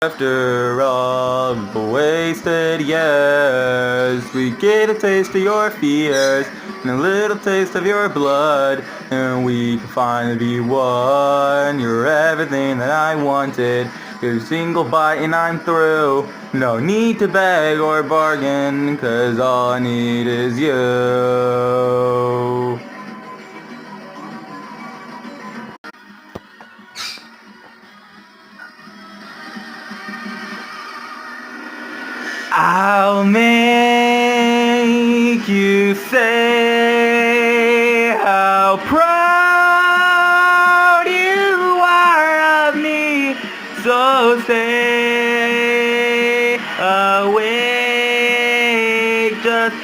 After all the wasted years, we get a taste of your fears and a little taste of your blood, and we can finally be one. You're everything that I wanted. You're a single bite and I'm through. No need to beg or bargain, 'cause all I need is you. I'll make you say how proud you are of me. So stay awake, just